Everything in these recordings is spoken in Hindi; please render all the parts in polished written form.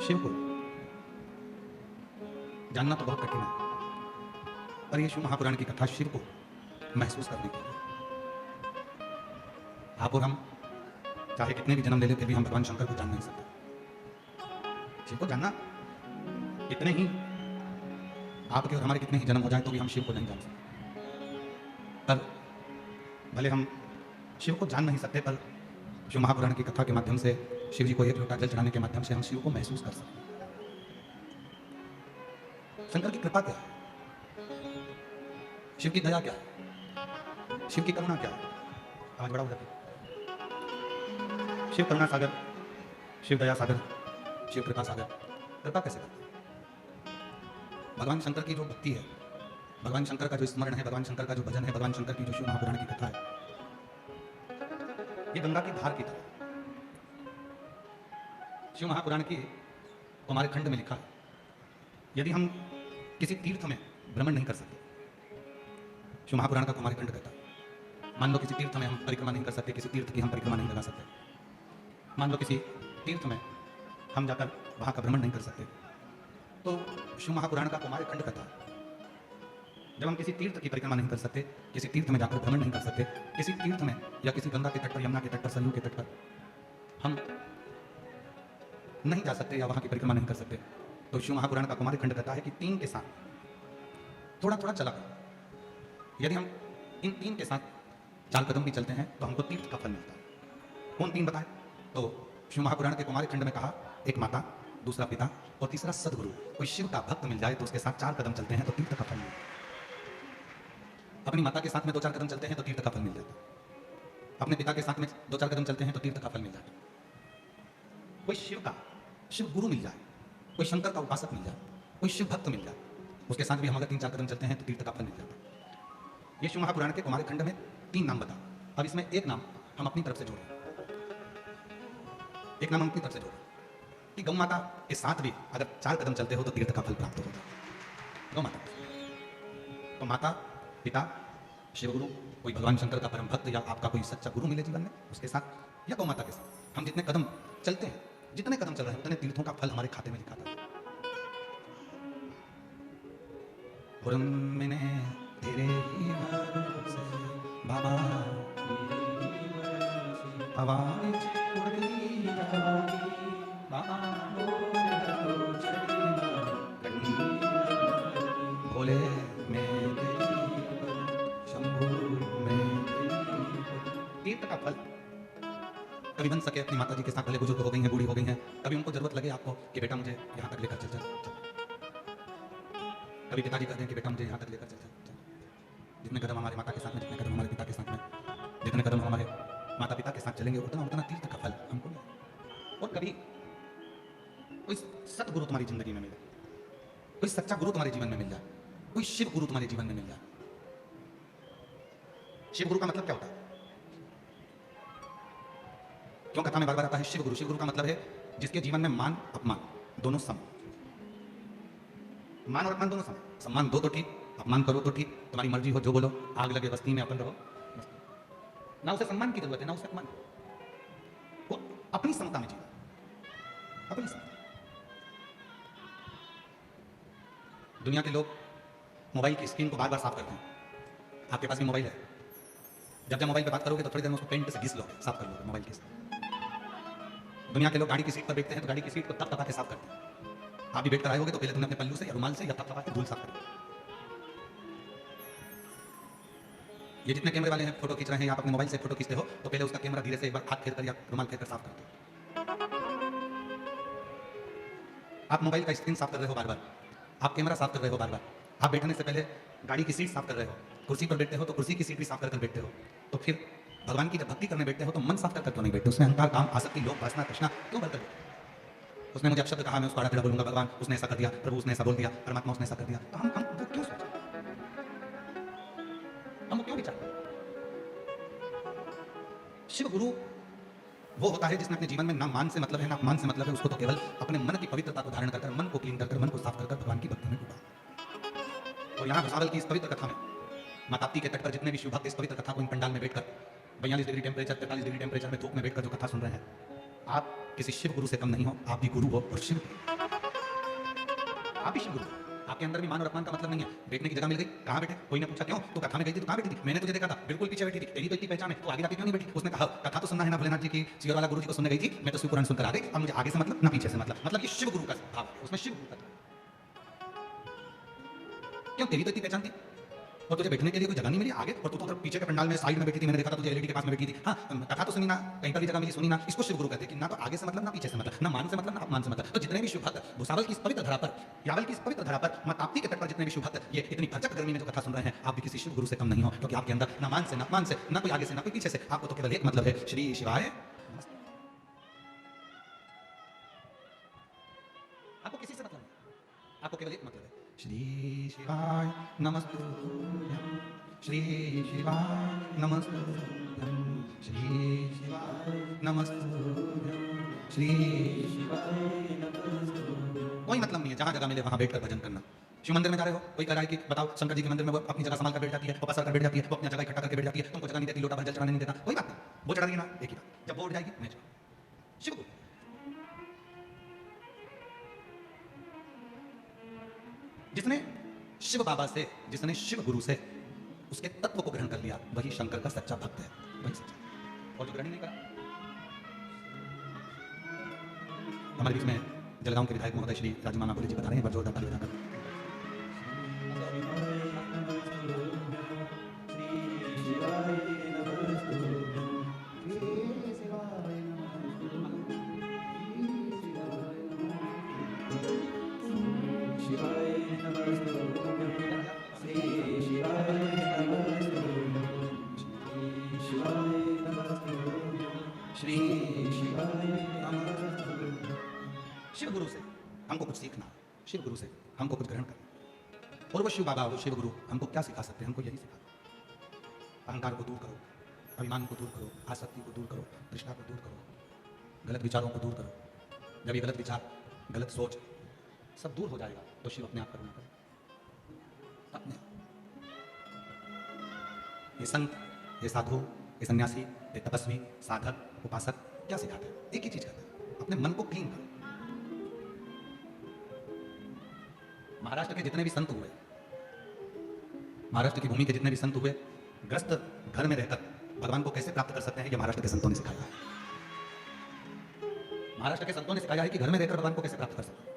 शिव को जानना तो बहुत कठिन है, पर ये शिव महापुराण की कथा शिव को महसूस करने के लिए आप और हम चाहे कितने भी जन्म ले लेते भी हम भगवान शंकर को जान नहीं सकते। शिव को जानना कितने ही आपके और हमारे कितने ही जन्म हो जाए तो भी हम शिव को नहीं जान सकते। पर भले हम शिव को जान नहीं सकते, पर शिव महापुराण की कथा के माध्यम से शिव जी को एक लोटा जल चढ़ाने के माध्यम से हम शिव को महसूस कर सकते हैं। शंकर की कृपा क्या है, शिव की दया क्या है, शिव की करुणा क्या है? आवाज बड़ा हो जाती है। शिव करुणा सागर, शिव दया सागर, शिव कृपा सागर। कृपा कैसे करता है? भगवान शंकर की जो भक्ति है, भगवान शंकर का जो स्मरण है, भगवान शंकर का जो भजन है, भगवान शंकर की जो शिव महापुराण की कथा है, ये गंगा की धार की तरह। शिव महापुराण की कुमारी खंड में लिखा है, यदि हम किसी तीर्थ में भ्रमण नहीं कर सकते, शिव महापुराण का कुमारी खंड कहता है, मान लो किसी तीर्थ में हम परिक्रमा नहीं कर सकते, किसी तीर्थ की हम परिक्रमा नहीं लगा सकते, मान लो किसी तीर्थ में हम जाकर वहां का भ्रमण नहीं कर सकते, तो शिव महापुराण का कुमारी खंड कहता है, जब हम किसी तीर्थ की परिक्रमा नहीं कर सकते, किसी तीर्थ में जाकर भ्रमण नहीं कर सकते, किसी तीर्थ में या किसी गंगा के तट पर, यमुना के तट पर, सरयू के तट पर हम नहीं जा सकते या वहां की परिक्रमा नहीं कर सकते, तो शिव महापुराण का कुमारी खंड कहता है कि तीन के साथ थोड़ा थोड़ा चला कर यदि हम इन तीन के साथ 4 कदम भी चलते हैं तो हमको तीर्थ का फल मिलता है। कौन तीन बताए? तो शिव महापुराण के कुमारी खंड में कहा, एक माता, दूसरा पिता और तीसरा सदगुरु। कोई शिव का भक्त मिल जाए तो उसके साथ 4 कदम चलते हैं तो तीर्थ का फल मिलता है। अपनी माता के साथ में 2-4 कदम चलते हैं तो तीर्थ का फल मिल जाता है। अपने पिता के साथ में 2-4 कदम चलते हैं तो तीर्थ का फल मिल जाता है। कोई शिव गुरु मिल जाए, कोई शंकर का उपासक मिल जाए, कोई शिव भक्त मिल जाए, उसके साथ भी हम अगर 3-4 कदम चलते हैं तो तीर्थ का फल मिल जाता है। ये शिव महापुराण के कुमारी खंड में 3 नाम बता। अब इसमें एक नाम हम अपनी तरफ से जोड़ रहे हैं, एक नाम हम अपनी तरफ से जोड़ रहे हैं कि गौ माता के साथ भी अगर 4 कदम चलते हो तो तीर्थ का फल प्राप्त होता है। गौ माता, तो माता, पिता, शिव गुरु, कोई भगवान शंकर का परम भक्त या आपका कोई सच्चा गुरु मिले जीवन में, उसके साथ या गौ माता के साथ हम जितने कदम चलते हैं, जितने कदम चल रहे हैं उतने तीर्थों का फल हमारे खाते में लिखा था। तेरे ही भरोसे बाबा हवाएं छोड़ दी बाबा, भोले में शंभू में तीर्थ का फल कभी बन सके अपनी माता जी के साथ, भले बुजुर्ग हो गई हैं, बूढ़ी हो गई हैं, कभी उनको जरूरत लगे आपको कि बेटा मुझे यहाँ तक लेकर चल चल, कभी पिताजी कहते हैं कि बेटा मुझे यहाँ तक लेकर चल चल। जितने कदम हमारे माता के साथ में, जितने कदम हमारे पिता के साथ में, जितने कदम हमारे माता पिता के साथ चलेंगे उतना उतना तीर्थ का फल हमको मिले। और कभी कोई सतगुरु तुम्हारी जिंदगी में मिले, कोई सच्चा गुरु तुम्हारे जीवन में मिल जाए, कोई शिव गुरु तुम्हारे जीवन में मिल जाए। शिव गुरु का मतलब क्या होता है? क्यों कथा में बार बार आता है शिव गुरु? शिव गुरु का मतलब है जिसके जीवन में मान अपमान दोनों सम, मान और अपमान दोनों सम। सम्मान दो तो ठीक, अपमान करो तो ठीक, तुम्हारी मर्जी हो जो बोलो, आग लगे बस्ती में अपन रहो, ना उसे सम्मान की जरूरत है ना उसे अपमान, वो अपनी समता में जीना, अपनी समता। दुनिया के लोग मोबाइल की स्क्रीन को बार बार साफ करते हैं। आपके पास भी मोबाइल है, जब जब मोबाइल पे बात करोगे तो थोड़ी देर में उसको पेंट से घिस लोगे, साफ कर लोगे मोबाइल की। दुनिया के लोग गाड़ी की सीट पर बैठते हैं तो गाड़ी की सीट को तप तपा के साफ करते हैं। आप भी बैठ कर आए होगे तो पहले तुमने अपने पल्लू से या रुमाल से या तप तपा के धूल साफ कर। ये जितने कैमरे वाले हैं फोटो खींच रहे हैं, आप अपने मोबाइल से फोटो खींचते हो तो पहले उसका कैमरा धीरे से एक बार हाथ फेर कर या रुमाल फेर कर साफ करते हो। आप मोबाइल का स्क्रीन साफ कर रहे हो बार बार, आप कैमरा साफ कर रहे हो बार बार, आप बैठने से पहले गाड़ी की सीट साफ कर रहे हो, कुर्सी पर बैठते हो तो कुर्सी की सीट भी साफ कर बैठते हो। तो फिर भगवान की जब भक्ति करने बैठते हो तो मन साफ कर क्यों नहीं बैठते? उसमें अहंकार, काम, आसक्ति, लोभ, वासना, तृष्णा क्यों भरकर बैठते? उसने मुझे अपशब्द कहा, मैं उसको आड़ा टेढ़ा बोलूंगा, भगवान उसने ऐसा कर दिया, प्रभु उसने ऐसा बोल दिया, परमात्मा उसने ऐसा कर दिया, तो हम वो क्यों सोचते? हम वो क्यों विचारते? शिव गुरु वो होता है जिसने अपने जीवन में ना मान से मतलब है ना अपमान से मतलब है, उसको तो केवल अपने मन की पवित्रता को धारण कर, मन को क्लीन कर, मन को साफ कर भगवान की भक्ति में डूबा। और यहाँ भुसावल की इस पवित्र कथा में माँ ताप्ती के तट पर जितने भी शिव भक्त इस पवित्र कथा को इन पंडाल में बैठकर 42 डिग्री टेम्परेचर, 43 डिग्री टेम्परेचर में धूप में बैठकर जो कथा सुन रहे हैं, आप किसी शिव गुरु से कम नहीं हो, आप भी गुरु हो और शिव आप भी शिव गुरु हो। आपके अंदर भी मान और अपमान का मतलब नहीं है। बैठने की जगह मिल गई, कहाँ बैठे? कोई ने पूछा क्यों? तो कथा में गई थी तो कहाँ बैठी थी? मैंने तुझे देखा था, बिल्कुल पीछे बैठी थी, तेरी तो इतनी पहचान है, तो आगे जाके क्यों नहीं बैठी? उसने कहा कथा तो सुनना है ना भोलेनाथ जी की, सियर वाला गुरु जी को सुनने गई थी, मैं तो शिव पुराण सुनकर आ गई, अब मुझे आगे से मतलब ना पीछे से मतलब ये शिव गुरु का भाव है, उसमें शिव गुरु का क्यों? तेरी तो इतनी पहचान थी और तुझे बैठने के लिए कोई जगह नहीं मिली आगे, और तू तो पीछे के पंडाल में साइड में बैठी थी, मैंने देखा था तुझे एलईडी के पास में बैठी थी। हाँ, कथा तो सुनी ना, कहीं पर भी जगह मिली सुनी ना, इसको शिव गुरु कहते हैं कि ना तो आगे से मतलब ना पीछे से मतलब, ना मान से मतलब ना अपमान से मतलब। तो जितने भी शिव भक्त भुसावल की इस पवित्र धरा पर, यावल की इस पवित्र धरा पर, मां ताप्ती के तट पर जितने भी शिव भक्त ये इतनी भरचक गर्मी में जो कथा सुन रहे हैं, आप भी किसी शिव गुरु से कम नहीं हो, क्योंकि आपके अंदर ना मान से ना अपमान से, ना कोई आगे से ना कोई पीछे से, आपको तो केवल एक मतलब है, श्री शिवाय। आपको किसी से मतलब नहीं, आपको केवल एक मतलब है, श्री शिवाय नमस्तुभ्यं, श्री शिवाय नमस्तुभ्यं, श्री शिवाय नमस्तुभ्यं, श्री शिवाय नमस्तुभ्यं। कोई मतलब नहीं है, जहां जगह मिले वहां बैठकर भजन करना। शिव मंदिर में जा रहे हो, कोई कह रहा है कि बताओ शंकर जी के मंदिर में वो अपनी जगह संभाल कर बैठ जाती है, वो पसर कर बैठ जाती है, वो अपनी जगह इकट्ठा करके बैठ जाती है, तुमको जगह नहीं देती, लोटा भर जल चढ़ाने नहीं देता, कोई बात नहीं, वो चढ़ा देगी ना, एक ही बात, जब वो उठ जाएगी मैं चढ़ा। शिव गुरु जिसने शिव बाबा से, जिसने शिव गुरु से उसके तत्व को ग्रहण कर लिया, वही शंकर का सच्चा भक्त है, वही सच्चा। और जो ग्रहण नहीं करा, हमारे बीच में जलगांव के विधायक महोदय श्री राजमान बोले जी बता रहे हैं, एक बार जोरदार ताली बजाकर। शिव गुरु से हमको कुछ सीखना, शिव गुरु से हमको कुछ ग्रहण करना। और वो शिव बाबा, वो शिव गुरु हमको क्या सिखा सकते हैं? हमको यही सिखा, अहंकार को दूर करो, अभिमान को दूर करो, आसक्ति को दूर करो, तृष्णा को दूर करो, गलत विचारों को दूर करो। जब ये गलत विचार, गलत सोच सब दूर हो जाएगा तो शिव अपने आप करुणा करेगा, अपने आप। ये संत, ये साधु, ये सन्यासी, ये तपस्वी, साधक, उपासक क्या सिखाते हैं? एक ही चीज कहते हैं, अपने मन को क्लीन करो। महाराष्ट्र के जितने भी संत हुए, महाराष्ट्र की भूमि के जितने भी संत हुए, ग्रस्त घर में रहकर भगवान को कैसे प्राप्त कर सकते हैं, ये महाराष्ट्र के संतों ने सिखाया है। महाराष्ट्र के संतों ने सिखाया है कि घर में रहकर भगवान को कैसे प्राप्त कर सकते हैं,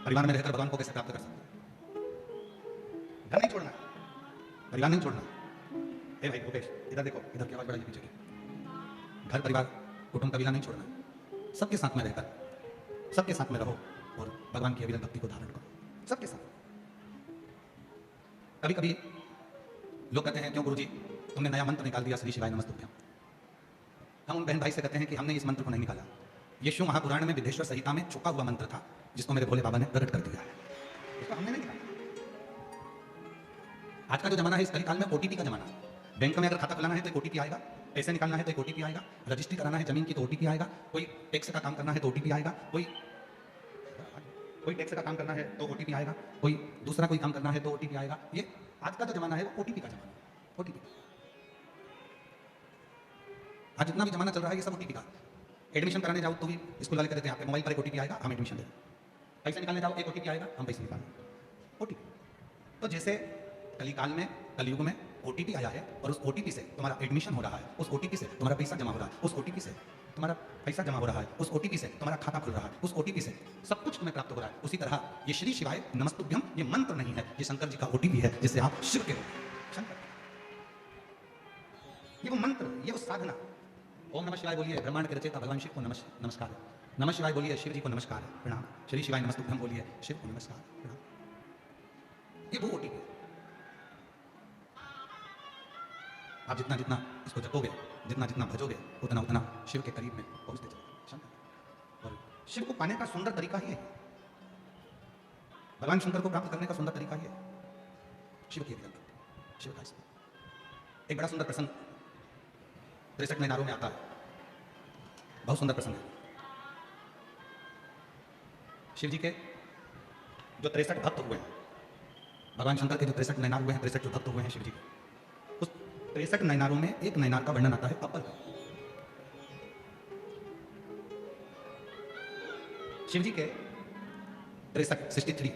परिवार में रहकर भगवान को कैसे प्राप्त कर सकते हैं। घर नहीं छोड़ना, परिवार नहीं छोड़ना। ए भाई भूपेश, इधर देखो, इधर की आवाज बढ़ाइए पीछे की। घर परिवार कुटुंब कबीला नहीं छोड़ना, सबके साथ में रहकर सबके साथ में रहो और भगवान की अविरत भक्ति को धारण करो सबके साथ। कभी कभी लोग कहते हैं क्यों गुरुजी तुमने नया मंत्र निकाल दिया, श्री शिवाय नमस्तुभ्यं। हम उन बहन भाई से कहते हैं कि हमने इस मंत्र को नहीं निकाला, ये शिव महापुराण में विदेश्वर संहिता में छुपा हुआ मंत्र था, जिसको मेरे भोले बाबा ने प्रकट कर दिया है, इसको हमने नहीं निकाला। आज का जो जमाना है, इस कलिकाल में ओटीपी का जमाना है। बैंक में अगर खाता खुलाना है तो ओटीपी आएगा, पैसे निकालना है तो ओटीपी आएगा, रजिस्ट्री कराना है जमीन की तो ओटीपी आएगा, कोई टैक्स का काम करना है तो ओटीपी आएगा, कोई टैक्स का काम करना है तो ओटीपी आएगा, कोई दूसरा कोई काम करना है तो ओटीपी आएगा। ये आज का जो जमाना है वो ओटीपी का जमाना है, ओटीपी। आज जितना भी जमाना चल रहा है ये सब ओटीपी का। एडमिशन कराने जाओ तो भी स्कूल वाले कहते हैं आपके मोबाइल पर एक ओटीपी आएगा, हम एडमिशन देंगे। पैसे निकालने जाओ एक ओटीपी आएगा, हम पैसे निकालेंगे, ओटीपी। तो जैसे कलिकाल में, कलयुग में ओटीपी आया है और उस ओटीपी से तुम्हारा एडमिशन हो रहा है, उस ओटीपी से तुम्हारा पैसा जमा हो रहा है, उस ओटीपी से तुम्हारा पैसा जमा हो रहा है, उस ओटीपी से तुम्हारा खाता खुल रहा है, उस ओटीपी से सब कुछ तुम्हें प्राप्त हो रहा है। उसी तरह ये श्री शिवाय नमस्तुभ्यं ये मंत्र नहीं है, ये शंकर जी का ओटीपी है, जिससे आप शिव के हो शंकर। ये वो मंत्र, ये वो साधना। ओम नमः शिवाय बोलिए, ब्रह्मांड के रचयिता भगवान शिव को नमस्कार है। नमः शिवाय बोलिए, शिव जी को नमस्कार है, प्रणाम। श्री शिवाय नमस्तुभ्यं बोलिए, शिव को नमस्कार, प्रणाम। ये वो ओटीपी। आप जितना जितना इसको जपोगे, जितना जितना भजोगे, उतना उतना शिव के करीब में पहुंचते चलोगे शंकर। और शिव को पाने का सुंदर तरीका ही है, भगवान शंकर को प्राप्त करने का सुंदर तरीका ही है शिव की अभिव्यक्ति, शिव का। एक बड़ा सुंदर प्रसंग 63 नैनारों में आता है, बहुत सुंदर प्रसंग है। शिव जी के जो 63 भक्त हुए हैं, भगवान शंकर के जो 63 नैनार हुए हैं, 63 जो भक्त हुए हैं शिव जी, उस 63 नैनारों में एक नैनार का वर्णन आता है अपर। शिव जी के 63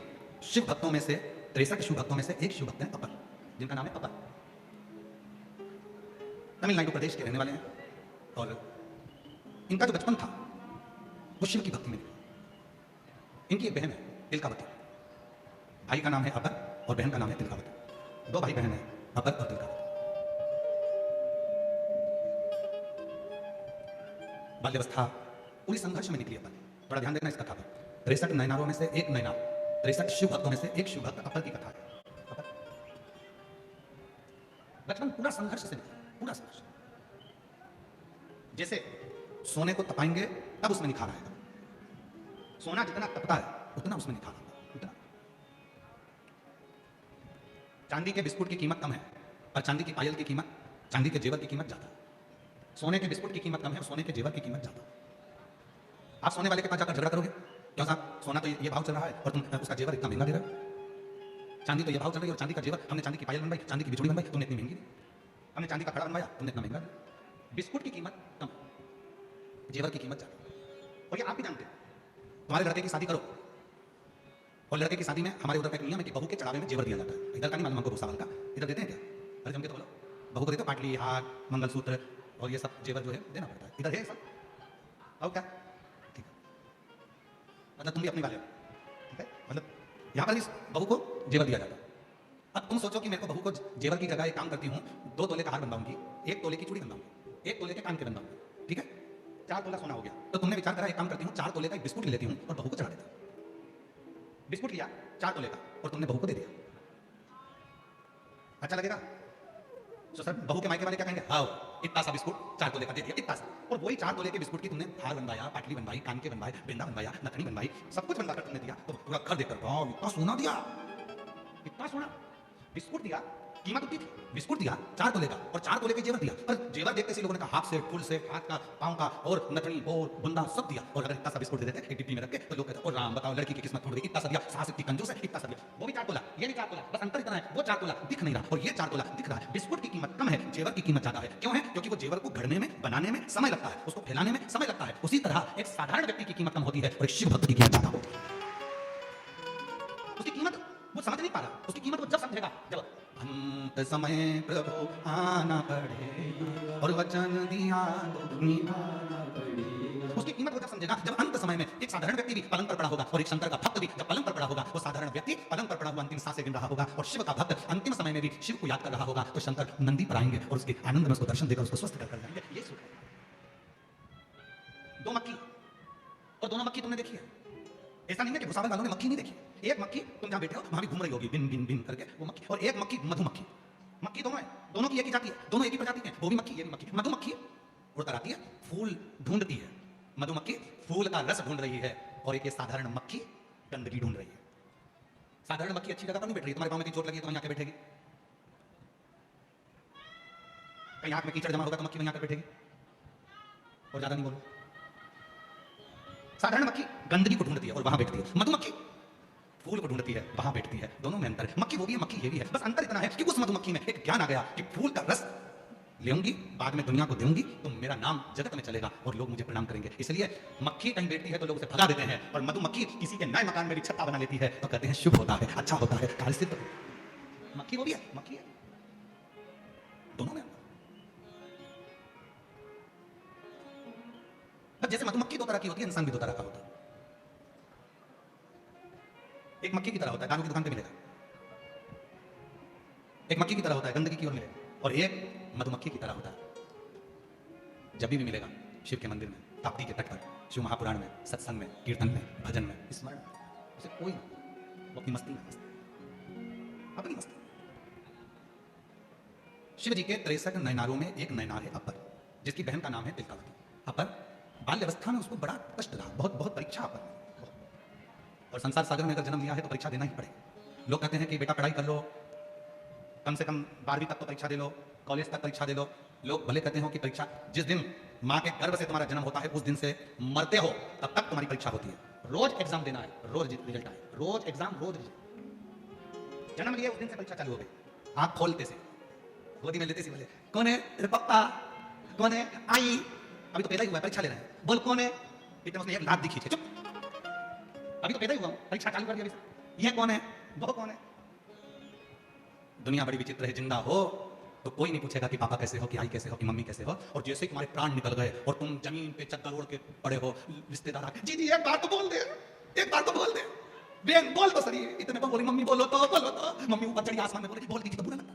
शिव भक्तों में से 63 शिव भक्तों में से एक शिव भक्त हैं अपर, जिनका नाम है अपर। तमिलनाडु प्रदेश के रहने वाले हैं और इनका जो बचपन था वो शिव की भक्ति में निकला। इनकी एक बहन है तिलकावती, भाई का नाम है अपर और बहन का नाम है तिलकावती। दो भाई बहन हैं अपर और तिलकावती। बाल्यावस्था पूरी संघर्ष में निकली अपर। बड़ा ध्यान देना इस कथा पर। 63 नयनारों में से एक नयनार, 63 शिव भक्तों में से एक शिव भक्त अपर की कथा है। अपर बचपन पूरा संघर्ष से निकला, पूरा संघर्ष। जैसे सोने को तपाएंगे तब उसमें निखार आएगा। सोना जितना तपता है उतना उसमें निखार आएगा, उतना। चांदी के बिस्कुट की कीमत कम है और चांदी की पायल की कीमत, चांदी के जेवर की कीमत ज्यादा है। सोने के बिस्कुट की कीमत कम है और सोने के जेवर की कीमत ज्यादा है। आप सोने वाले के पास जाकर झगड़ा करोगे, क्यों साहब सोना तो ये भाव चल रहा है और तुम उसका जेवर इतना महंगा दे रहे हो। चांदी तो ये भाव चल रही है और चांदी का जेवर, हमने चांदी की पायल बनवाई, चांदी की बिछुड़ी बनवाई, तुमने इतनी महंगी दी। हमने चांदी का कड़ा बनवाया, तुमने इतना महंगा दिया। बिस्कुट की कीमत कम, जेवर की कीमत ज्यादा। और ये आप भी जानते हैं। तुम्हारे लड़के की शादी करो और लड़के की शादी में हमारे उधर का एक नियम है कि बहू के चढ़ावे में जेवर दिया जाता है। इधर का नहीं मालूम हमको, भूसा वाल का। इधर देते हैं क्या? अरे जम के तो बोलो। बहू को देते पाटली, हार, मंगलसूत्र और ये सब जेवर जो है देना पड़ता है। इधर है सब। और क्या? ठीक है, मतलब तुम भी अपनी वाले हो, ठीक है। मतलब यहाँ पर इस बहू को जेवर दिया जाता है। अब तुम सोचो कि मेरे को बहू को जेवर की जगह एक काम करती हूँ, 2 तोले का हार बनवाऊंगी, 1 तोले की चूड़ी बनवाऊंगी, 1 तोले के कान के बनवाऊंगी, ठीक है, 4 तोला सोना हो गया। तो तुमने विचार करा एक काम करती हूँ, 4 तोले का एक बिस्कुट ले लेती हूँ और बहू को चढ़ा देता हूँ। बिस्कुट लिया 4 तोले का और तुमने बहू को दे दिया। अच्छा लगेगा? तो सर बहू के मायके वाले क्या कहेंगे? हाँ इतना सा बिस्कुट 4 तोले का दे दिया, इतना सा। और वही 4 तोले के बिस्कुट की तुमने हार बनवाया, पाटली बनवाई, कान के बनवाए, बिंदा बनवाया, नथनी बनवाई, सब कुछ बनवाकर तुमने दिया। तो पूरा घर देखकर वाह इतना सोना दिया, इतना सोना। बिस्कुट दिया, कीमत उतनी थी। बिस्कुट दिया 4 तोले का और 4 तोले के जेवर दिया। पर जेवर देखते से लोगों ने कहा हाफ सेट, फुल सेट, हाथ का, पाँव का और नथनी और बुंदा सब दिया। और अगर इतना सा बिस्कुट दे देते एक डिब्बी में रख के तो लोग कहते और राम बताओ लड़की की किस्मत टूट गई, इतना सा दिया, सास इतनी कंजूस है, इतना सा दिया। वो भी 4 तोला, ये भी 4 तोला, बस अंतर इतना है वो 4 तोला दिख नहीं रहा और ये 4 तोला दिख रहा है। बिस्कुट की कीमत कम है, जेवर की कीमत ज्यादा है। क्यों है? क्योंकि वो जेवर को गढ़ने में, बनाने में समय लगता है, उसको फैलाने में समय लगता है। उसी तरह एक साधारण व्यक्ति की कीमत कम होती है और एक शिव भक्त की कीमत ज्यादा होती है। उसकी कीमत वो समझ नहीं पा रहा, उसकी कीमत वो जब समझेगा जब अंत समय प्रभु आना पड़ेगा और वचन दिया तो निभाना पड़ेगा। उसकी कीमत वो जब समझेगा जब अंत समय में एक साधारण व्यक्ति भी पलंग पर पड़ा होगा और एक शंकर का भक्त भी जब पलंग पर पड़ा होगा। वो साधारण व्यक्ति पलंग पर पड़ा हुआ अंतिम सांसें गिन रहा होगा और शिव का भक्त अंतिम समय में भी शिव को याद कर रहा होगा। तो शंकर नंदी पर आएंगे और उसके आनंद में उसको दर्शन देकर उसको स्वस्थ कर जाएंगे। ये सुख है। 2 मक्खी और दोनों मक्खी तुमने देखी है। ऐसा नहीं है कि भुसावल वालों ने मक्खी नहीं देखी। एक मक्खी तुम जहां बैठे हो वहां भी घूम रही होगी बिन बिन बिन करके वो मक्खी, और एक मक्खी मधुमक्खी। मक्खी दोनों है, दोनों की एक ही जाति है, दोनों एक ही प्रजाति के हैं। वो भी मक्खी ये भी मक्खी। मधुमक्खी उड़कर आती है, फूल ढूंढती है। मधुमक्खी फूल का रस ढूंढ रही है और एक ये साधारण मक्खी गंदगी ढूंढ रही है। साधारण मक्खी अच्छी जगह पर नहीं बैठ रही। तुम्हारे पाँव में चोट लगी तो वहीं आके बैठेगी। कहीं आंख में कीचड़ जमा होगा तो मक्खी वहीं आकर बैठेगी। और ज्यादा नहीं बोलो। साधारण मक्खी गंदगी को ढूंढती है और वहां बैठती है। मधुमक्खी फूल को ढूंढती है, वहां बैठती है। दोनों में अंतर है। मक्खी वो भी है, मक्खी ये भी है। बस अंतर इतना है कि उस मधुमक्खी में एक ज्ञान आ गया कि फूल का रस लेऊंगी, बाद में दुनिया को दूंगी तो मेरा नाम जगत में चलेगा और लोग मुझे प्रणाम करेंगे। इसलिए मक्खी कहीं बैठती है तो लोग उसे भगा देते हैं और मधुमक्खी किसी के नए मकान में भी छत्ता बना लेती है तो कहते हैं शुभ होता है, अच्छा होता है, कार्य सिद्ध। मक्खी वो भी है, मक्खी है। दोनों में जैसे मधुमक्खी 2 तरह की होती है, इंसान भी 2 तरह का होता है। एक मक्खी की तरह होता है, दारू की दुकान पे मिलेगा। एक मक्खी की तरह होता है, गंदगी की ओर मिलेगा। और एक मधुमक्खी की तरह होता है, जब भी मिलेगा शिव के मंदिर में, ताप्ती के तट पर, शिव महापुराण में, सत्संग में, कीर्तन में, भजन में, स्मरण में, उसे कोई वो अपनी मस्ती में मस्त, अपनी मस्ती। शिव जी के 63 नयनारों में एक नयनार है अपर, जिसकी बहन का नाम है तिलकावती। अपर बाल्यावस्था में उसको बड़ा कष्ट रहा, बहुत बहुत परीक्षा अपर। और संसार सागर में अगर जन्म लिया है तो परीक्षा देना ही पड़ेगा। लोग कहते हैं कि बेटा पढ़ाई कर लो, कम से कम 12वीं तक तो परीक्षा दे लो, कॉलेज तक परीक्षा दे लो। लोग भले कहते हो कि परीक्षा जिस दिन माँ के गर्भ से तुम्हारा जन्म होता है उस दिन से मरते हो तब तक तुम्हारी परीक्षा होती है। रोज एग्जाम देना है, रोज रिजल्ट आए, रोज एग्जाम, रोज रिजल्ट। जन्म लिया उस दिन से परीक्षा चालू हो गई। आंख खोलते से, गोदी में लेते से बोले कौन है तेरे पापा, कौन है आई, अभी तो पैदा ही हुआ है, परीक्षा ले रहे हैं, बोल कौन है। इतने उसने एक लात दिखी थी, चुप अभी तो पैदा ही हुआ हूं, परीक्षा चालू कर दी अभी से। ये कौन है, वो कौन है? दुनिया बड़ी विचित्र है, जिंदा हो तो कोई नहीं पूछेगा कि पापा कैसे हो, कि आई कैसे हो, कि मम्मी कैसे हो, और जैसे ही तुम्हारे प्राण निकल गए और तुम जमीन पे चद्दर ओढ़ के पड़े हो, रिश्तेदार जी जी एक बार तो बोल दे, एक बार तो बोल दे, बेन बोल तो सही। इतने पर बोली मम्मी बोलो तो, बोलो तो। मम्मी ऊपर चढ़ी आसमान में बोली, बोल दीजिए तो बुरा लगता।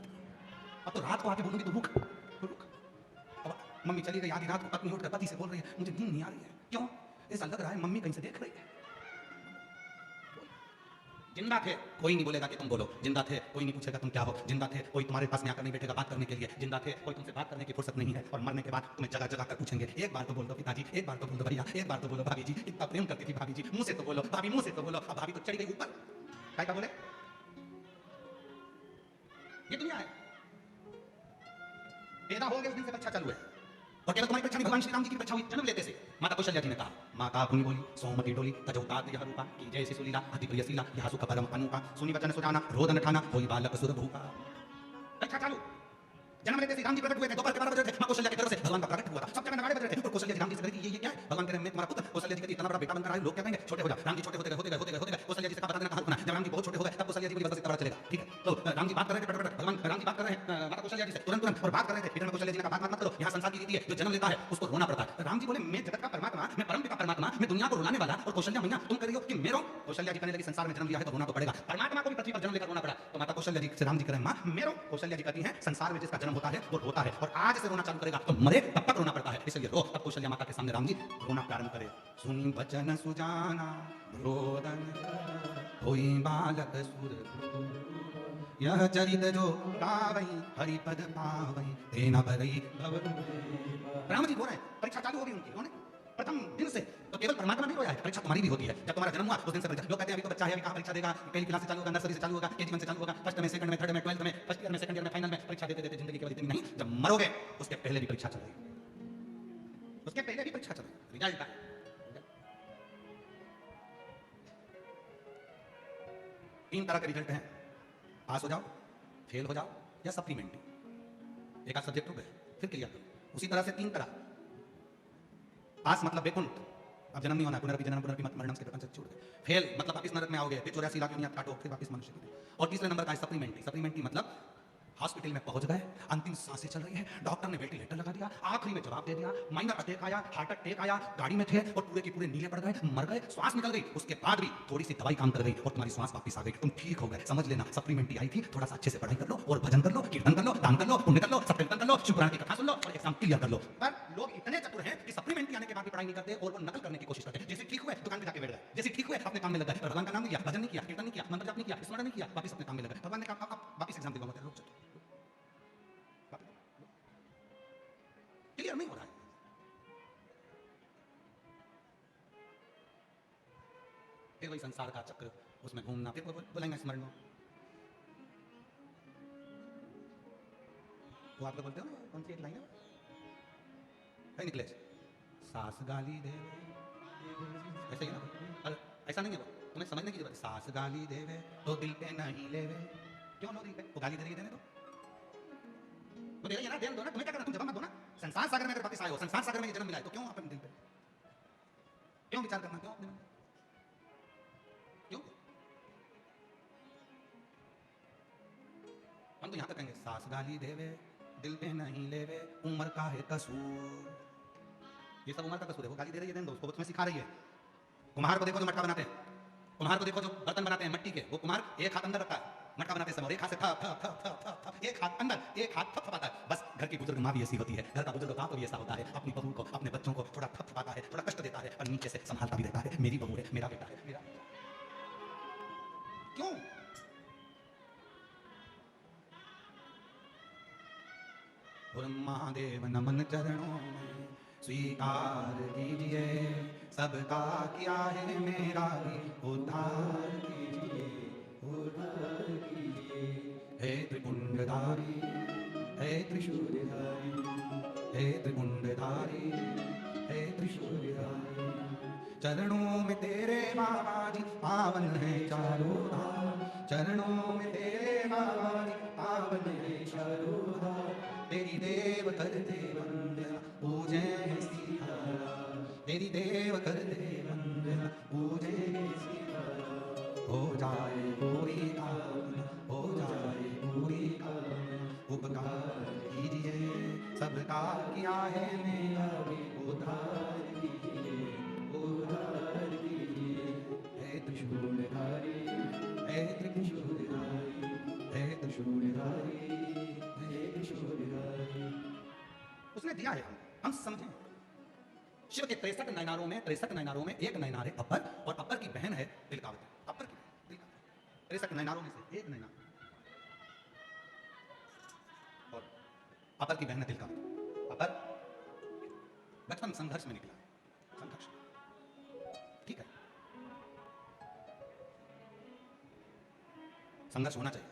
अब तो रात को आके बोलूंगी तो रुक रुक। अब मम्मी चली गई आधी रात को, पत्नी उठकर पति से बोल रही है मुझे नींद नहीं आ रही है। क्यों? ऐसा लग रहा है मम्मी कहीं से देख रही है। जिंदा थे कोई नहीं बोलेगा कि तुम बोलो, जिंदा थे कोई नहीं पूछेगा तुम क्या हो, जिंदा थे कोई तुम्हारे पास में आकर नहीं बैठेगा बात करने के लिए, जिंदा थे कोई तुमसे बात करने की फुर्सत नहीं है, और मरने के बाद तुम्हें जगह जगह कर पूछेंगे एक बार तो बोल दो पिताजी, एक बार तो बोल दो भैया, एक बार तो बोलो भाभी जी, कितना प्रेम करती थी भाभी जी, मुंह से तो बोलो भाभी, मुंह से तो बोलो। अब भाभी तो चढ़ी गई ऊपर, क्या बोले? ये दुनिया है। पैदा हो गए उस दिन से परीक्षा चालू है, और केवल तुम्हारी परीक्षा नहीं, भगवान श्री राम जी की परीक्षा हुई जन्म लेते से। माता कौशल्या जी ने कहा, माता पुनि बोली सोमवती डोली तजौतात यह रूपा की जैसे सुलीला अति प्रियशीला यह सुख परम अनुपा सुनी वचन सुजाना रोदन ठाना होई बालक सुर भूपा। परीक्षा चालू, जन्म लेते से राम जी प्रकट हुए थे, दोपहर के 12 बजे थे, मां कौशल्या की तरफ से भगवान का प्रकट हुआ था, सब जगह नगाड़े बज रहे थे, और कौशल्या जी राम जी से कहती ये क्या है? भगवान कह रहे मैं तुम्हारा पुत्र। कौशल्या जी कहती इतना बड़ा बेटा बनकर आए, लोग क्या कहेंगे? छोटे हो जा। राम जी छोटे होते गए कौशल्या जी से कहा बता देना कहां रुकना है। जब राम जी बहुत छोटे हो गए तब कौशल्या जी बोली बस इतना बड़ा चलेगा, ठीक है। तो राम जी बात कर रहे थे पट भगवान राम जी बात कर रहे हैं माता कौशल्या जी से तुरंत और बात कर रहे थे। इधर में कौशल्या जी ने कहा बात मत करो, यहाँ संसार की रीति है, जो जन्म लेता है उसको रोना पड़ता है। राम जी बोले मैं जगत का परमात्मा, मैं परम पिता परमात्मा, मैं दुनिया को रुलाने वाला, और कौशल्या मैया तुम कह रही हो कि मैं रो। कौशल्या जी कहने लगी संसार में जन्म लिया है तो रोना तो पड़ेगा, परमात्मा को भी पृथ्वी पर जन्म लेकर रोना पड़ा। तो माता कौशल्या जी से राम जी कह रहे हैं मां मैं रो। कौशल्या जी कहती हैं संसार में जिसका जन्म होता है वो रोता है, और आज से रोना चालू करेगा तो मरे तब तक रोना पड़ता है, इसलिए रो। तब कौशल्या माता के सामने राम जी रोना प्रारंभ करे। सुनी वचन सुजाना रोदन होई बालक सुर, यह चरित जो गावई हरिपद पावई तेना भरई भव। राम जी रो रहे हैं, परीक्षा चालू हो गई उनकी, उन्होंने प्रथम दिन से। तो केवल परमात्मा नहीं रोया है, परीक्षा तुम्हारी भी होती है। जब तुम्हारा जन्म हुआ उस दिन से परीक्षा। लोग कहते हैं अभी तो बच्चा है, अभी कहाँ परीक्षा देगा, पहली क्लास से चालू होगा, नर्सरी से चालू होगा, केजी 1 से चालू होगा, फर्स्ट में, सेकंड में, थर्ड में, 12th में, फर्स्ट ईयर में, सेकंड ईयर में, फाइनल में, परीक्षा देते देते जिंदगी केवल इतनी नहीं, जब मरोगे उसके पहले भी परीक्षा चल रही, उसके पहले भी परीक्षा चल रही, रिजल्ट है। तीन तरह के रिजल्ट हैं, पास हो जाओ, फेल हो जाओ, या सप्लीमेंट्री। एक आध सब्जेक्ट हो गए फिर क्लियर करो। उसी तरह से तीन तरह, पास मतलब वैकुंठ, अब जन्म नहीं होना, पुनरपि जनन पुनरपि मरणम के प्रपंच छूट गए। फेल मतलब वापस नरक में आओगे, फिर 84 लाख दुनिया काटो, फिर वापस मनुष्य की। और तीसरे नंबर का है सप्लीमेंट्री। सप्लीमेंट्री मतलब हॉस्पिटल में पहुंच गए, अंतिम सांसें चल रही है, डॉक्टर ने वेंटिलेटर लगा दिया, आखिरी में जवाब दे दिया, माइनर अटैक आया, हार्ट अटैक आया, गाड़ी में थे और पूरे के पूरे नीले पड़ गए, मर गए, श्वास निकल गई, उसके बाद भी थोड़ी सी दवाई काम कर गई और तुम्हारी श्वास वापस आ गई, तुम ठीक हो गए। समझ लेना सप्लीमेंट्री आई थी, थोड़ा सा अच्छे से पढ़ाई कर लो, और भजन कर लो, कीर्तन कर लो, दान कर लो, पुण्य कर लो, सत्संग कर लो, शिवपुराण की कथा सुन लो, और एग्जाम क्लियर कर लो। पर लोग इतने चतुर हैं कि सप्लीमेंट्री आने के बाद भी पढ़ाई नहीं करते और वो नकल करने की कोशिश करते हैं। जैसे ठीक हुए दुकान पे जाके बैठ गए, जैसे ठीक हुए अपने काम में लग गए, भगवान का नाम नहीं लिया, भजन नहीं किया, कीर्तन नहीं किया, मंत्र जाप नहीं किया, स्मरण नहीं किया, वापस अपने काम में लग गए। भगवान ने कहा अब वापस एग्जाम देगा, मतलब रुक जाओ, क्लियर नहीं हो रहा है। फिर वही संसार का चक्र, उसमें घूमना, फिर बोलेंगे स्मरण। वो आप लोग बोलते हो ना, कौन सी एक लाइन है कहीं निकले, सास गाली देवे, ऐसा ही ना, और ऐसा नहीं है, वो तुम्हें समझने की जरूरत है। सास गाली देवे तो दिल पे नहीं लेवे, क्यों लो दिल पे, वो गाली दे रही है, देने दो, वो दे रही है ना, देने दो ना, तुम्हें क्या करना, तुम जवाब मत दो ना। संसार सागर में अगर वापस आए हो, संसार सागर में ये जन्म मिला है, तो क्यों अपन दिल पे, क्यों विचार करना, क्यों अपने मन, क्यों? हम तो यहां तक कहेंगे सास गाली देवे दिल पे नहीं लेवे, उम्र का है कसूर, ये सब उम्र का कसूर है, वो गाली दे रही है, देने दो उसको, तुम्हें सिखा रही है। कुम्हार को देखो जो मटका बनाते हैं, कुम्हार को देखो जो बर्तन बनाते हैं मिट्टी के, वो कुम्हार एक हाथ अंदर रखता है मटका बनाते समय, एक हाथ से थप, एक हाथ अंदर, एक हाथ थपथपाता है। बस घर की बुजुर्ग माँ भी ऐसी होती है, घर का बुजुर्ग बाप भी ऐसा होता है, अपनी बहू को, अपने बच्चों को थोड़ा थपथपाता है, थोड़ा कष्ट देता है, और नीचे से संभालता भी रहता है, मेरी बहू है, मेरा बेटा है, मेरा। क्यों? महादेव नमन चरणों में स्वीकार कीजिए, सबका क्या है मेरा भी उद्धार कीजिए, उद्धार कीजिए। हे त्रिपुंडधारी, हे त्रिशूलधारी, हे त्रिपुंडधारी, हे त्रिशूलधारी, चरणों में तेरे बाबा जी पावन है चारों धाम, चरणों में तेरे बाबा जी पावन है चारों धाम, तेरी देव करते वंदना पूजे सीताराम, तेरी देव करते वंदना पूजे सीताराम। किया है मेरा भी उद्धार कीजिए, उद्धार कीजिए। हे त्रिशूलधारी, हे त्रिशूलधारी, हे त्रिशूलधारी, हे त्रिशूलधारी। उसने दिया है हम समझें। शिव के 63 नयनारों में 63 नयनारों में एक नयनार है अपर, और अपर की बहन है तिलकावती। अपर की बहन तिलकावती 63 नयनारों में से एक नयनार, और अपर की बहन है तिलकावती। अपर बचपन संघर्ष में निकला, संघर्ष, ठीक है, संघर्ष होना चाहिए।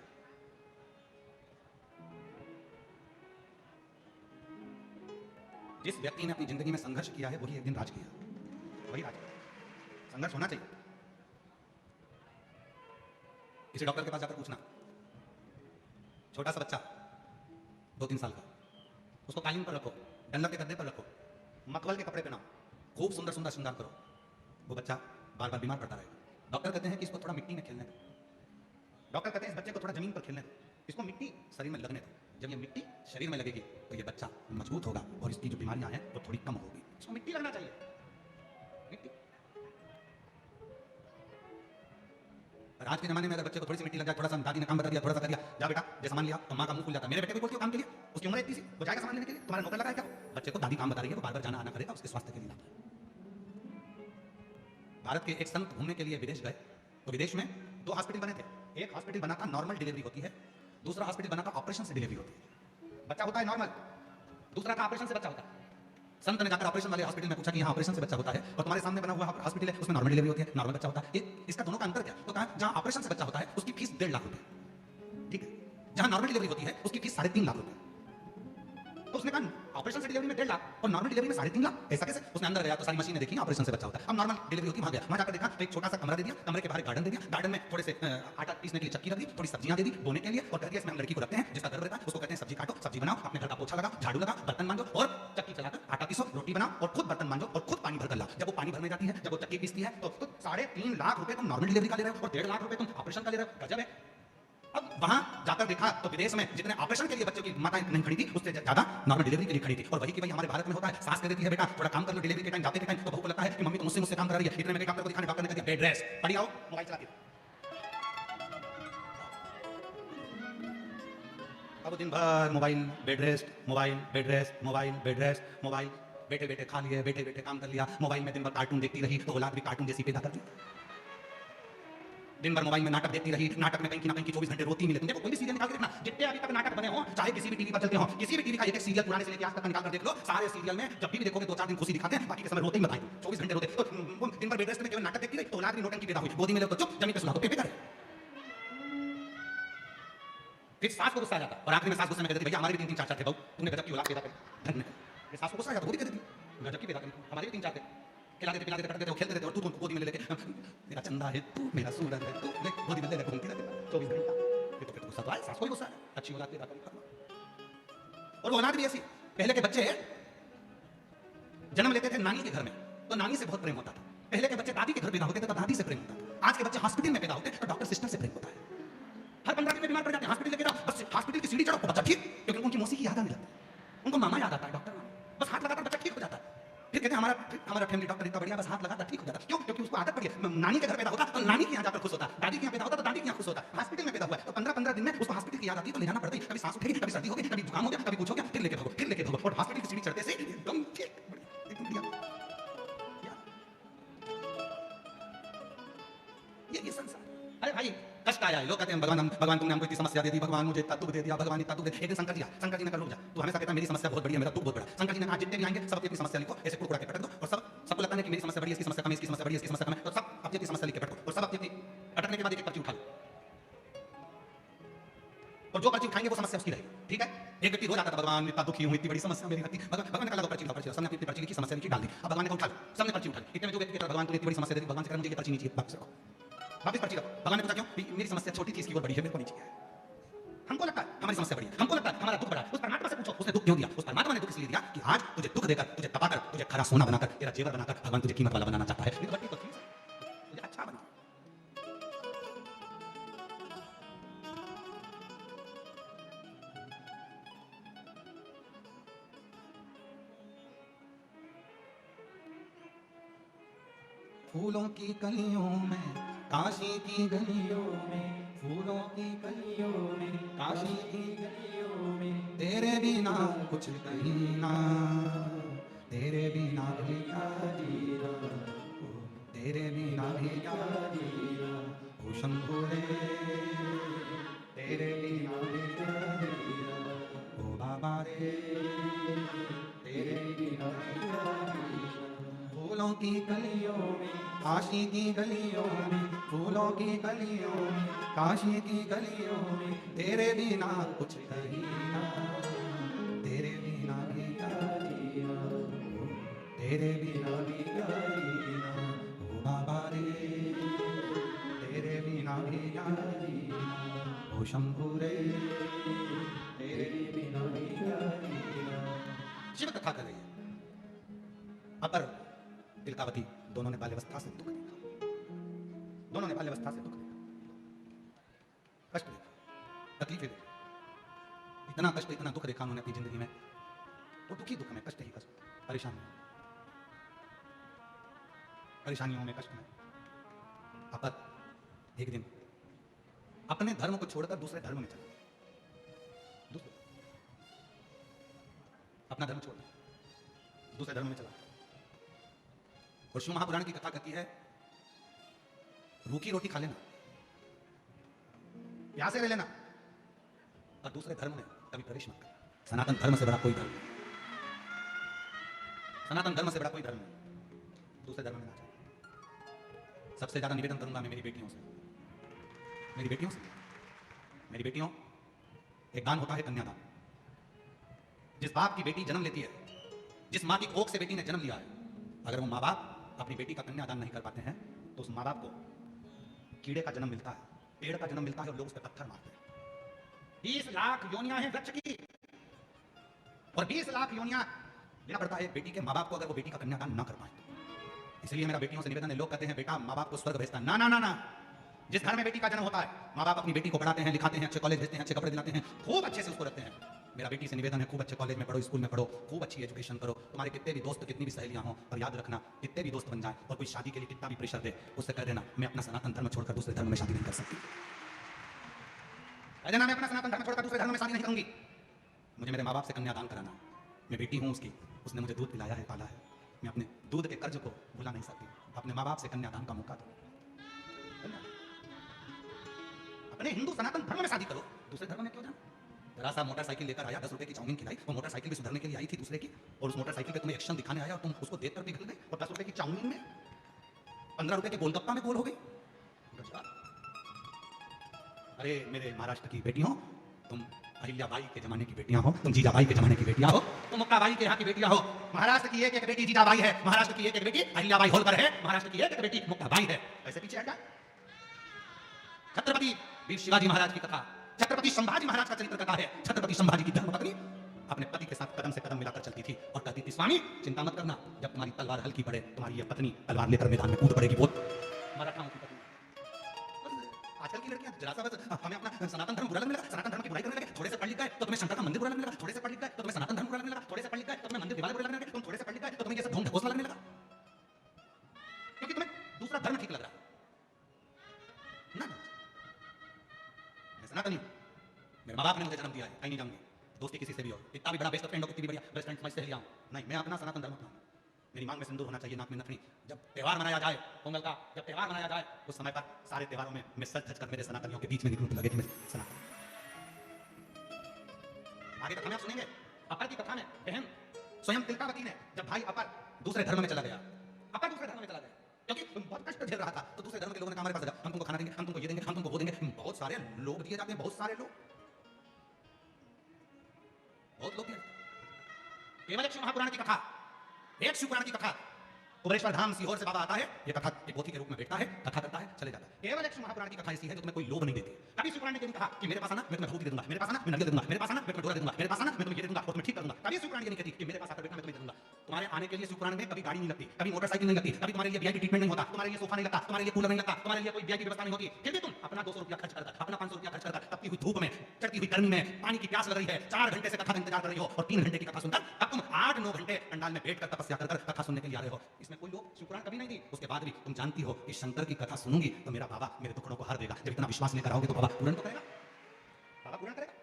जिस व्यक्ति ने अपनी जिंदगी में संघर्ष किया है वही एक दिन राज किया, वही राज किया। संघर्ष होना चाहिए। किसी डॉक्टर के पास जाकर पूछना, छोटा सा बच्चा 2-3 साल का, उसको कालीन पर रखो, डंडक के गद्दे पर रखो, मखमल के कपड़े पहनाओ, खूब सुंदर सुंदर श्रृंगार करो, वो बच्चा बार बार बीमार पड़ता रहेगा। डॉक्टर कहते हैं कि इसको थोड़ा मिट्टी में खेलने दो, डॉक्टर कहते हैं इस बच्चे को थोड़ा जमीन पर खेलने दो, इसको मिट्टी शरीर में लगने दो। जब ये मिट्टी शरीर में लगेगी तो ये बच्चा मजबूत होगा और इसकी जो बीमारियां हैं वो थोड़ी कम होगी। इसको मिट्टी लगना चाहिए, मिट्टी। और आज के जमाने में अगर बच्चे को थोड़ी सी मिट्टी लग जाए, थोड़ा सा दादी ने काम बता दिया, थोड़ा सा कर दिया, जा बेटा ये सामान लिया, तो माँ का मुंह खुल जाता है। मेरे बेटे को बोलती हो काम के लिए, उसकी उम्र इतनी सी, वो जाएगा सामान लेने के लिए, तुम्हारा नौकर लगा है क्या? बच्चे को दादी काम बता रही है, वो बार बार जाना आना करेगा, उसके स्वास्थ्य के लिए लाता है। भारत के एक संत घूमने के लिए विदेश गए, तो विदेश में 2 हॉस्पिटल बने थे। एक हॉस्पिटल बना था नॉर्मल डिलीवरी होती है, दूसरा हॉस्पिटल बना था ऑपरेशन से डिलीवरी होती है। बच्चा होता है नॉर्मल, दूसरा था ऑपरेशन से बच्चा होता है। संत ने जाकर ऑपरेशन वाले हॉस्पिटल में पूछा कि यहाँ ऑपरेशन से बच्चा होता है और तुम्हारे सामने बना हुआ हॉस्पिटल है उसमें नॉर्मल डिलीवरी होती है, नॉर्मल बच्चा होता है, इसका दोनों का अंतर क्या? तो कहा जहाँ ऑपरेशन से बच्चा होता है उसकी फीस 1.5 लाख रुपए, ठीक है, जहाँ नॉर्मल डिलीवरी होती है उसकी फीस 3.5 लाख रुपए। तो उसने कहा ऑपरेशन से डिलीवरी में 1.5 लाख और नॉर्मल डिलीवरी में 3.5 लाख, ऐसा कैसे? उसने अंदर गया तो सारी मशीनें देखी, ऑपरेशन से बच्चा होता है। अब नॉर्मल डिलीवरी होती है, वहां गया, वहां जाकर देखा तो एक छोटा सा कमरा दे दिया, कमरे के बाहर गार्डन दे दिया, गार्डन में थोड़े से आटा पीसने के लिए चक्की रख दी, थोड़ी सब्जियां दे दी बोने के लिए, और कह दिया इसमें हम लड़की को रखते हैं जिसका गर्भ रहता है, उसको कहते हैं सब्जी काटो, सब्जी बनाओ, अपने घर का पोछा लगा, झाड़ू लगा, बर्तन मांजो और चक्की चलाकर आटा पीसो, रोटी बनाओ और खुद बर्तन मांजो और खुद पानी भरकर लाओ। जब वो पानी भरने जाती है, जब वो चक्की पीसती है, तो 3.5 लाख रुपए तुम नॉर्मल डिलीवरी का ले रहे हो और 1.5 लाख रुपए तुम ऑपरेशन का ले रहे हो। गजब है। अब वहां जाकर देखा तो विदेश में जितने ऑपरेशन के लिए बच्चों की माताएं नहीं खड़ी थी, उससे ज्यादा नॉर्मल डिलीवरी के लिए खड़ी थी। और वही कि भाई हमारे भारत में होता है, सास कह देती है बेटा थोड़ा काम कर लो डिलीवरी के टाइम, जाते के टाइम तो बहू को लगता है कि मम्मी तो मुझसे काम करा रही है, इतने में डॉक्टर को दिखाने, डॉक्टर ने कह दिया बेड रेस्ट, पड़ी आओ मोबाइल चलाती है। अब दिन भर mobile, bed rest, mobile, bed rest, mobile, bed rest, mobile, बैठे बैठे खा लिए, बैठे बैठे काम कर लिया, मोबाइल में दिन भर कार्टून देखती रही तो औलाद भी कार्टून जैसी पैदा कर दी। दिन भर मोबाइल में नाटक देखती रही, नाटक में कहीं ना कहीं 24 घंटे रोती मिले। तुम देखो कोई भी सीरियल निकाल के देखना, जितने अभी तक नाटक बने हो, चाहे किसी भी टीवी पर चलते हो, किसी भी टीवी का एक सीरियल पुराने से लेकर आज तक निकाल कर देख लो, सारे सीरियल में जब भी देखोगे 2-4 दिन खुशी दिखाते हैं, बाकी के समय रोते ही बताएं, 24 घंटे रोते। तो दिन भर बेड रेस्ट में केवल नाटक देखती रही तो औलाद की नौटंकी पैदा हुई, गोदी में ले तो चुप, जमीन पे सुला तो पेपे करे। फिर सास को गुस्सा आ जाता और आखिर में सास गुस्से में कहती भैया हमारे भी 3-3 4-4 थे, बहू तुमने गजब की औलाद पैदा करी। सास को गुस्सा आ जाता, वो भी कहती थी गजब की पैदा करी, हमारे भी 3-4 थे, खिलाते पिलाते पटक देते, खेलते रहते और तू तुमको गोदी में ले लेके मेरा चंदा है तू, मेरा सूरज है तू, ले गोदी में ले लेके घूमती रहती 24 घंटा। ये तो फिर गुस्सा तो आए, सास को भी गुस्सा है, अच्छी औलाद पैदा करी। और वो औलाद भी ऐसी, पहले के बच्चे जन्म लेते थे नानी के घर में तो नानी से बहुत प्रेम होता था, पहले के बच्चे दादी के घर पैदा होते थे तो दादी से प्रेम होता था, आज के बच्चे हॉस्पिटल में पैदा होते तो डॉक्टर सिस्टर से प्रेम होता है। हर 15 दिन में बीमार पड़ जाते हैं, हॉस्पिटल लेके जाओ, बस हॉस्पिटल की सीढ़ी चढ़ो बच्चा ठीक, क्योंकि उनकी मौसी की याद आने लगती है, उनको मामा याद आता है, डॉक्टर मामा, बस हाथ लगाकर बच्चा ठीक हो जाता है। फिर कहते हैं हमारा फैमिली डॉक्टर इतना बढ़िया, बस हाथ लगाता ठीक हो जाता। क्यों? क्योंकि उसको आदत पड़ी है, नानी के घर पैदा होता तो नानी के यहाँ जाकर खुश होता, दादी के यहाँ पैदा होता तो दादी के यहाँ खुश होता। हॉस्पिटल में पैदा हुआ तो 15-15 दिन में उसको हॉस्पिटल की याद आती है तो ले जाना पड़ता है, कभी सांस उठेगी, कभी सर्दी होगी, कभी जुकाम हो गया, कभी कुछ हो गया, फिर लेके भागो, फिर लेके भागो, और हॉस्पिटल की सीढ़ी चढ़ते से एकदम ठीक ये संसार। अरे भाई कष्ट आया है, लोग कहते हैं भगवान तुमने हमको इतनी समस्या दे दी, भगवान मुझे इतना दुख दे दिया, भगवान इतना दुख दे। एक दिन शंकर जी ने कहा रुक जा, तू हमेशा कहता है मेरी समस्या बहुत बड़ी है, मेरा दुख बहुत बड़ा। शंकर जी ने कहा जितने भी आएंगे सब अपनी समस्या लिखो, ऐसे कुड़कुड़ा के पटक दो, और सबको लगता है कि मेरी समस्या बड़ी है, इसकी समस्या कम है, इसकी समस्या बड़ी है, इसकी समस्या कम है, तो सब अपनी समस्या लिख के पटको, और सब अपनी अटकने के बाद एक पर्ची उठा लो, और जो पर्ची उठाएंगे वो समस्या उसकी रहेगी, ठीक है। एक व्यक्ति रोज आता था भगवान इतना दुखी हूं, इतनी बड़ी समस्या मेरी रहती, भगवान ने कहा पर्ची उठाओ, सबने अपनी पर्ची लिखी, समस्या लिखी, डाल दी। अब भगवान ने कहा उठा लो, सबने पर्ची उठा ली। इतने में जो व्यक्ति कहता भगवान तुमने इतनी बड़ी समस्या दे दी, भगवान से कहा मुझे ये पर्ची नहीं चाहिए, वापस रखो, वापस पर्ची रखो। भगवान ने पूछा क्यों? मेरी समस्या छोटी थी, इसकी और बड़ी है, मेरे को नहीं चाहिए। हमको लगता है हमारी समस्या बड़ी है, हमको लगता है हमारा दुख बड़ा है। उस परमात्मा से पूछो उसने दुख क्यों दिया? उस परमात्मा ने दुख इसलिए दिया कि आज तुझे दुख देकर, तुझे तपाकर, तुझे खरा सोना बनाकर, तेरा जेवर बनाकर भगवान तुझे कीमत वाला बनाना चाहता है। नहीं तो बट्टी तो ठीक है, तुझे अच्छा बना। फूलों की कलियों में, काशी की गलियों में, फूलों की कलियों में, काशी की गलियों में, तेरे बिना कुछ कहीं ना, तेरे बिना भी क्या जीना, तेरे बिना भी क्या जीना, ओ शंभू रे, तेरे बिना भी क्या जीना, ओ बाबा रे, तेरे बिना भी क्या जीना। फूलों की गलियों में, काशी की गलियों में, फूलों की गलियों में, काशी की गलियों में, तेरे बिना कुछ कहीं ना, तेरे बिना भी क्या जीना, तेरे बिना भी क्या जीना, ओ बाबा रे, तेरे बिना भी क्या जीना, ओ शंभू रे, तेरे बिना भी क्या जीना। शिव कथा कर रही है। अपर तिलकावती दोनों ने बाल्यावस्था से दुख देखा, दोनों ने बाल्यावस्था से दुख देखा, कष्ट देखा, तकलीफें देखी, इतना कष्ट इतना दुख देखा उन्होंने अपनी जिंदगी में। वो दुखी दुख में, कष्ट ही कष्ट, परेशानियों में, कष्ट में। अपर एक दिन अपने धर्म को छोड़कर दूसरे धर्म में चला, दूसरे अपना धर्म छोड़ दूसरे धर्म में चला। और शिव महापुराण की कथा कहती है, रूखी रोटी खा लेना, प्यासे रह लेना, और दूसरे धर्म में कभी प्रवेश मत करना। सनातन धर्म से बड़ा कोई धर्म नहीं, सनातन धर्म से बड़ा कोई धर्म नहीं, दूसरे धर्म में ना जाए। सबसे ज्यादा निवेदन करूंगा मैं मेरी बेटियों से, मेरी बेटियों से, मेरी बेटियों, एक दान होता है कन्यादान। जिस बाप की बेटी जन्म लेती है, जिस माँ की कोख से बेटी ने जन्म लिया है, अगर वो माँ बाप अपनी बेटी का कन्यादान नहीं कर पाते हैं तो उस माँ बाप को कीड़े का जन्म मिलता है, पेड़ का जन्म मिलता है, और लोग उस पर पत्थर मारते हैं। 20 लाख योनियां हैं वृक्ष की, और 20 लाख योनियां लेना पड़ता है बेटी के माँ बाप को, अगर वो बेटी का कन्यादान ना कर पाए तो। इसलिए मेरा बेटियों से निवेदन है, लोग कहते हैं बेटा माँ बाप को स्वर्ग भेजता है, ना ना ना ना। जिस घर में बेटी का जन्म होता है, माँ बाप अपनी बेटी को पढ़ाते हैं, लिखाते हैं, अच्छे कॉलेज भेजते हैं, अच्छे कपड़े दिलाते हैं, खूब अच्छे से उसको रखते हैं। मेरा बेटी से निवेदन है, खूब अच्छे कॉलेज में पढ़ो, स्कूल में पढ़ो, खूब अच्छी एजुकेशन करो। तुम्हारे कितने भी दोस्त, कितनी भी सहेलियां हो, और याद रखना, कितने भी दोस्त बन जाए और कोई शादी के लिए कितना भी प्रेशर दे, उससे कह देना मैं अपना सनातन धर्म छोड़कर दूसरे धर्म में शादी नहीं कर सकती। कह देना मैं अपना सनातन धर्म छोड़कर दूसरे धर्म में शादी नहीं करूंगी, मुझे मेरे माँ बाप से कन्यादान कराना। मैं बेटी हूँ उसकी, उसने मुझे दूध पिलाया है, पाला है, मैं अपने दूध के कर्ज को भुला नहीं सकती। अपने माँ बाप से कन्यादान का मौका दो। अपने हिंदू सनातन धर्म में शादी करो, दूसरे धर्म में क्यों जाना। जरा सा मोटरसाइकिल लेकर आया, 10 रुपए की चाउमीन खिलाई, वो मोटरसाइकिल भी सुधरने के लिए आई थी दूसरे की, और उस मोटरसाइकिल पे तुम्हें एक्शन दिखाने आया और तुम उसको देखकर पिघल गए, और 10 रुपए की चाउमीन में 15 रुपए के गोलगप्पा में गोल हो गई। अरे मेरे महाराष्ट्र की बेटियों, तुम अहिल्याबाई के जमाने की बेटियां हो, तुम जीजाबाई के जमाने की बेटियां हो, तुम मुक्ताबाई के यहाँ की बेटियां हो। महाराष्ट्र की एक एक बेटी जीजाबाई है, महाराष्ट्र की एक एक बेटी अहिल्याबाई होलकर है, महाराष्ट्र की एक एक बेटी मुक्ताबाई है। ऐसे पीछे हट जाए। छत्रपति वीर शिवाजी महाराज की कथा, छत्रपति संभाजी महाराज का चरित्र कथा है। छत्रपति संभाजी की धर्मपत्नी अपने पति के साथ कदम से कदम मिलाकर चलती थी और कहती थी, स्वामी चिंता मत करना, जब तुम्हारी तलवार हल्की पड़े, तुम्हारी ये पत्नी तलवार लेकर मैदान में कूद पड़ेगी। बहुत मराठाओं की पत्नी। आजकल की लड़कियां जरा सा बस हमें अपना सनातन धर्म बुरा लगने लगा, सनातन धर्म की बुराई करने लगे। थोड़े से पढ़ लिख गए तो तुम्हें शंकर का मंदिर बुरा लगने लगा, थोड़े से पढ़ लिख गए तो तुम्हें सनातन धर्म बुरा लगने लगा, थोड़े से पढ़ लिख गए तो तुम्हें मंदिर दिवाले बुरे लगने लगे, तुम थोड़े से पढ़ लिख गए तो तुम्हें ये सब ढोंग ढकोसला लगने लगा, क्योंकि तुम्हें दूसरा धर्म ठीक लग रहा है ना। मैं सनातनी हूं, मेरे माँ बाप ने मुझे जन्म दिया है, कहीं नहीं जाऊंगी, दोस्ती किसी से भी हो, इतना भी बड़ा बेस्ट फ्रेंड हो, कितनी भी बढ़िया बेस्ट फ्रेंड समझ से लिया नहीं, मैं अपना सनातन धर्म अपनाऊंगा। मेरी मांग में सिंदूर होना चाहिए, नाक में नथनी। जब त्योहार मनाया जाए पोंगल का, जब त्योहार मनाया जाए उस समय पर सारे त्योहारों में मैं सज धज कर मेरे सनातनियों के बीच में निकलूं, लगे थे मेरे सनातन। आगे कथा में आप सुनेंगे, अपर की कथा में बहन स्वयं तिलकावती ने, जब भाई अपर दूसरे धर्म में चला गया, अपर दूसरे धर्म में चला गया क्योंकि बहुत कष्ट झेल रहा था, तो दूसरे धर्म के लोगों ने कहा हमारे पास आ जाओ, हम तुमको खाना देंगे, हम तुमको ये देंगे, हम तुमको वो देंगे। बहुत सारे लोग दिए जाते हैं, बहुत सारे लोग, बहुत लोग दिए। केवल एक शिव महापुराण की कथा, एक शिव पुराण की कथा, कुबरेश्वर धाम सीहोर से बाबा आता है, ये कथा एक पोथी के रूप में बैठता है, कथा करता है, चले जाता है। केवल एक शिव महापुराण की कथा ऐसी है जो तुम्हें कोई लोभ नहीं देती। कभी शिव पुराण ने नहीं कहा कि मेरे पास आना मैं तुम्हें भूख दे दूंगा, मेरे पास आना मैं नरियल दे दूंगा, मेरे पास आना मैं तुम्हें डोरा दे दूंगा, मेरे पास आना मैं तुम्हें ये दे दूंगा और तुम्हें ठीक कर दूंगा। कभी शिव पुराण ये नहीं कहती कि मेरे पास आकर बैठना मैं तुम्हें दे दूंगा। तुम्हारे आने के लिए शिव पुराण में कभी गाड़ी नहीं लगती, कभी मोटरसाइकिल नहीं लगती, कभी तुम्हारे लिए वीआईपी ट्रीटमेंट नहीं होता, तुम्हारे लिए सोफा नहीं लगता, तुम्हारे लिए कूलर नहीं लगता, तुम्हारे लिए कोई वीआईपी व्यवस्था नहीं होती। फिर भी तुम अपना 200 रुपया खर्च करता, अपना 500 रुपया खर्च करता, तपती हुई धूप में, चढ़ती हुई गर्मी में, पानी की प्यास लग रही है, 4 घंटे से कथा का इंतजार कर रही हो और 3 घंटे की कथा सुनकर अब तुम 8-9 घंटे पंडाल में बैठकर तपस्या कर कथा सुनने के लिए आ रहे हो। इसमें कोई लोग शिवपुराण कभी नहीं दी, उसके बाद भी तुम जानती हो कि शंकर की कथा सुनूंगी तो मेरा बाबा मेरे दुखड़ों को हर देगा। जब इतना विश्वास लेकर आओगे तो बाबा पूर्ण तो करेगा, बाबा पूर्ण करेगा।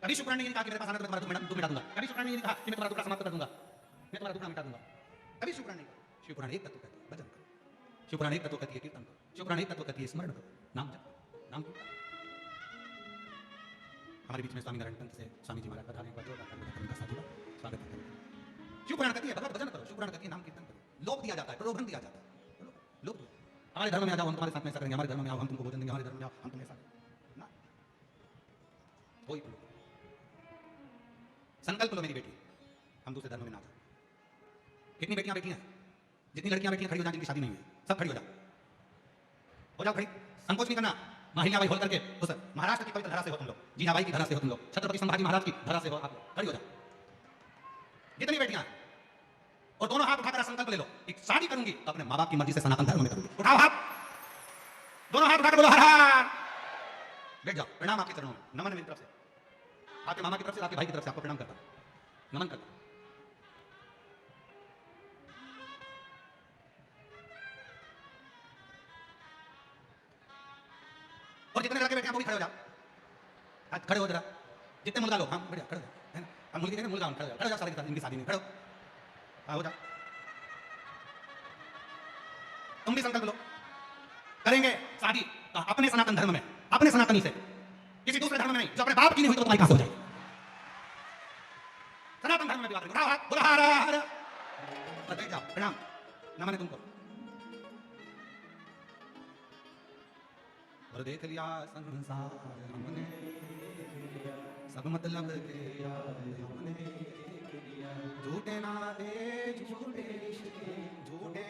कभी शिवपुराण ने ये नहीं कहा कि मेरे पास आना तो मैं तुम्हारा दुख मिटा दूंगा, कभी शिवपुराण ने ये नहीं कहा कि मैं तुम्हारा दुख समाप्त कर दूंगा, मैं तुम्हारा दुख मिटा दूंगा, कभी शिवपुराण नहीं कहा। शिवपुराण एक तत्व कहती है भजन करो, शिवपुराण एक तत्व कहती है कीर्तन करो, शिवपुराण एक तत्व कहती है स्मरण करो, नाम जप, नाम करो। हमारे बीच में स्वामी नारायण पंत से स्वामी जी महाराज पधारे, उनका साधु स्वागत है। शिवपुराण कहती है भगवत भजन करो, शिवपुराण कहती है नाम कीर्तन करो। लोभ दिया जाता है, प्रलोभन दिया जाता है, लोभ दिया। हमारे धर्म में आ जाओ, हम तुम्हारे साथ में ऐसा करेंगे, हमारे धर्म में आओ हम तुमको भोजन देंगे, हमारे धर्म में आओ हम तुम्हें ऐसा करेंगे ना, कोई प्रलोभन। संकल्प लो मेरी बेटी, हम दूसरे धर्म में ना जाओ। कितनी बेटियां बैठी हैं, जितनी लड़कियां बैठी हैं खड़ी हो जाओ, जिनकी शादी नहीं हुई सब खड़ी हो जाओ खड़ी, संकोच नहीं करना। माहिल्याबाई होलकर के उस महाराष्ट्र की पवित्र धरा से हो तुम लोग, जीजाबाई की धरा से हो तुम लोग, छत्रपति संभाजी महाराज की धरा से हो आप लोग, खड़ी हो जाओ जितनी बेटियां हैं, और दोनों हाथ उठाकर संकल्प ले लो कि शादी करूंगी तो अपने माँ बाप की मर्जी से सनातन धर्म में करूंगी। उठाओ हाथ, दोनों हाथ उठाकर बोलो हर हर। बैठ जाओ, प्रणाम आपके चरणों में, नमन मेरी तरफ से, आपके मामा की तरफ से, आपके भाई की तरफ से आपको प्रणाम करता हूं, नमन करता हूं। और जितने लड़के बैठे हैं वो भी खड़े हो जाओ, खड़े हो जरा, जितने मुलगा लोग, हाँ बढ़िया खड़े हो जाओ, है ना, हम मुलगी देंगे मुलगा, खड़े हो जाओ सारे के साथ, इनकी शादी में खड़े हो, हाँ हो जाओ। तुम भी संकल्प लो, करेंगे शादी तो अपने सनातन धर्म में, अपने सनातनी से, किसी दूसरे धर्म में नहीं, जो अपने बाप की नहीं हुई तो तुम्हारी कहां से हो जाएगी, सनातन धर्म में विवाह करेंगे। उठाओ हाथ, बोलो हर हर, बैठ जाओ, प्रणाम, नमन है तुमको। और देख लिया संसार हमने, सब मतलब के हमने, झूठे नाते झूठे रिश्ते, झूठे